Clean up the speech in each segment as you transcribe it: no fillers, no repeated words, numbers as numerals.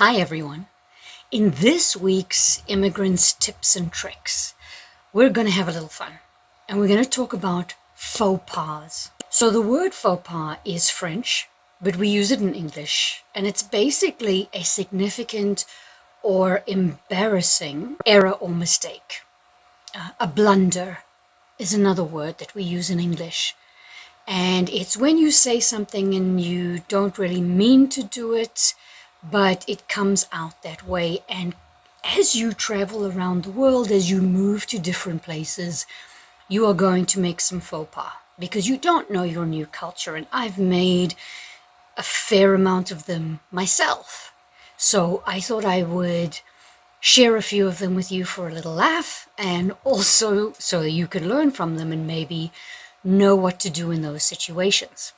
Hi everyone. In this week's Immigrants Tips and Tricks, we're going to have a little fun and we're going to talk about faux pas. So the word faux pas is French, but we use it in English, and it's basically a significant or embarrassing error or mistake. A blunder is another word that we use in English. And it's when you say something and you don't really mean to do it, but it comes out that way. And as you travel around the world, as you move to different places, you are going to make some faux pas because you don't know your new culture. And I've made a fair amount of them myself. So I thought I would share a few of them with you for a little laugh, and also so you can learn from them and maybe know what to do in those situations.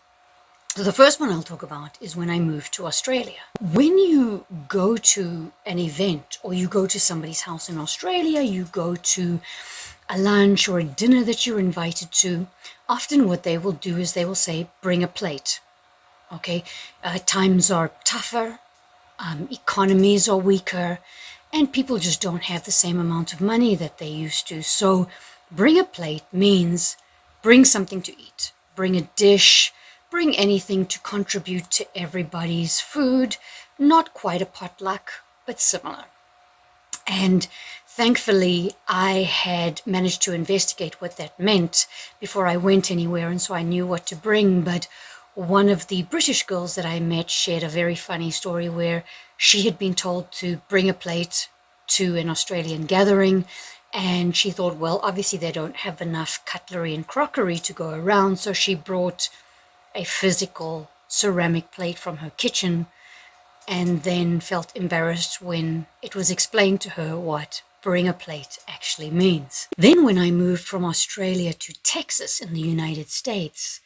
So the first one I'll talk about is when I moved to Australia. When you go to an event or you go to somebody's house in Australia, you go to a lunch or a dinner that you're invited to, often what they will do is they will say, bring a plate. Okay, times are tougher, economies are weaker, and people just don't have the same amount of money that they used to. So bring a plate means bring something to eat, bring a dish, bring anything to contribute to everybody's food. Not quite a potluck, but similar. And thankfully, I had managed to investigate what that meant before I went anywhere, and so I knew what to bring. But one of the British girls that I met shared a very funny story where she had been told to bring a plate to an Australian gathering, and she thought, well, obviously they don't have enough cutlery and crockery to go around, so she brought a physical ceramic plate from her kitchen and then felt embarrassed when it was explained to her what bring a plate actually means. Then when I moved from Australia to Texas in the United States,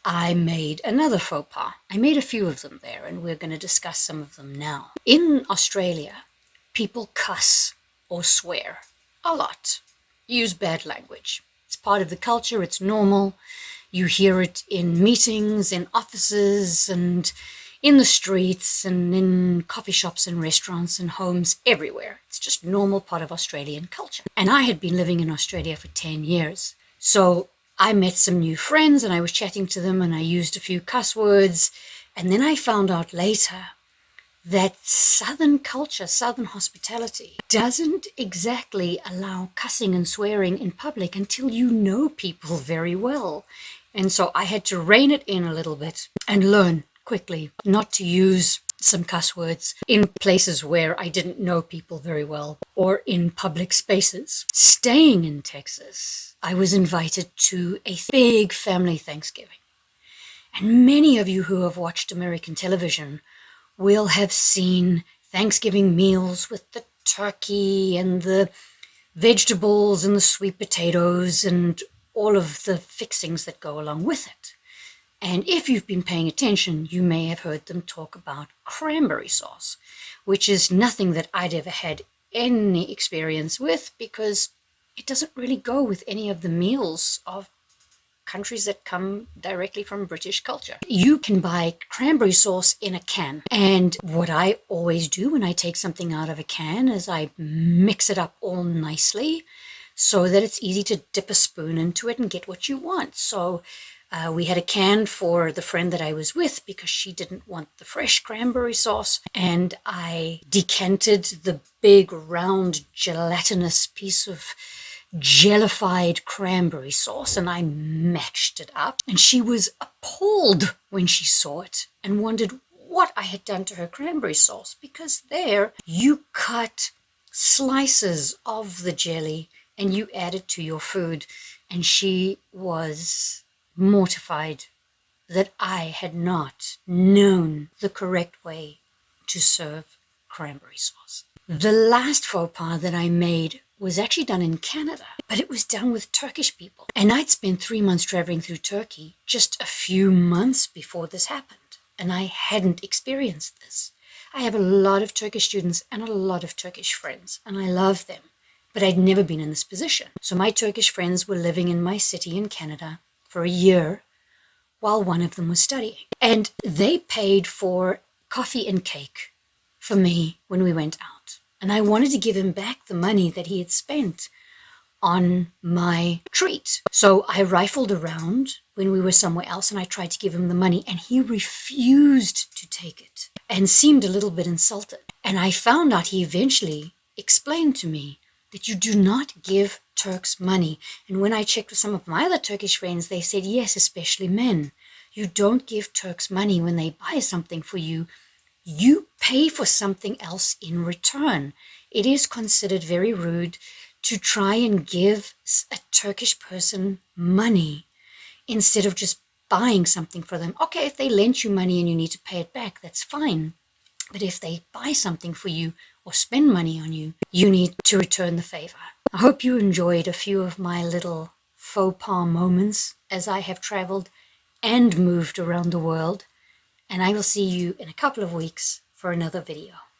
I made another faux pas. I made a few of them there, and we're going to discuss some of them now. In Australia, people cuss or swear a lot, use bad language. It's part of the culture, it's normal. You hear it in meetings, in offices, and in the streets, and in coffee shops and restaurants and homes, everywhere. It's just normal part of Australian culture. And I had been living in Australia for 10 years. So I met some new friends and I was chatting to them and I used a few cuss words. And then I found out later that Southern culture, Southern hospitality, doesn't exactly allow cussing and swearing in public until you know people very well. And so I had to rein it in a little bit and learn quickly not to use some cuss words in places where I didn't know people very well or in public spaces. Staying in Texas, I was invited to a big family Thanksgiving. And many of you who have watched American television will have seen Thanksgiving meals with the turkey and the vegetables and the sweet potatoes and all of the fixings that go along with it. And if you've been paying attention, you may have heard them talk about cranberry sauce, which is nothing that I'd ever had any experience with because it doesn't really go with any of the meals of countries that come directly from British culture. You can buy cranberry sauce in a can. And what I always do when I take something out of a can is I mix it up all nicely so that it's easy to dip a spoon into it and get what you want. So we had a can for the friend that I was with because she didn't want the fresh cranberry sauce. And I decanted the big round gelatinous piece of jellified cranberry sauce and I matched it up. And she was appalled when she saw it and wondered what I had done to her cranberry sauce, because there you cut slices of the jelly and you add it to your food. And she was mortified that I had not known the correct way to serve cranberry sauce. The last faux pas that I made was actually done in Canada, but it was done with Turkish people. And I'd spent 3 months traveling through Turkey just a few months before this happened, and I hadn't experienced this. I have a lot of Turkish students and a lot of Turkish friends, and I love them, but I'd never been in this position. So my Turkish friends were living in my city in Canada for a year while one of them was studying. And they paid for coffee and cake for me when we went out. And I wanted to give him back the money that he had spent on my treat. So I rifled around when we were somewhere else and I tried to give him the money, and he refused to take it and seemed a little bit insulted. And I found out he eventually explained to me that you do not give Turks money. And when I checked with some of my other Turkish friends, they said, yes, especially men. You don't give Turks money when they buy something for you. You pay for something else in return. It is considered very rude to try and give a Turkish person money instead of just buying something for them. Okay, if they lent you money and you need to pay it back, that's fine. But if they buy something for you or spend money on you, you need to return the favor. I hope you enjoyed a few of my little faux pas moments as I have traveled and moved around the world. And I will see you in a couple of weeks for another video.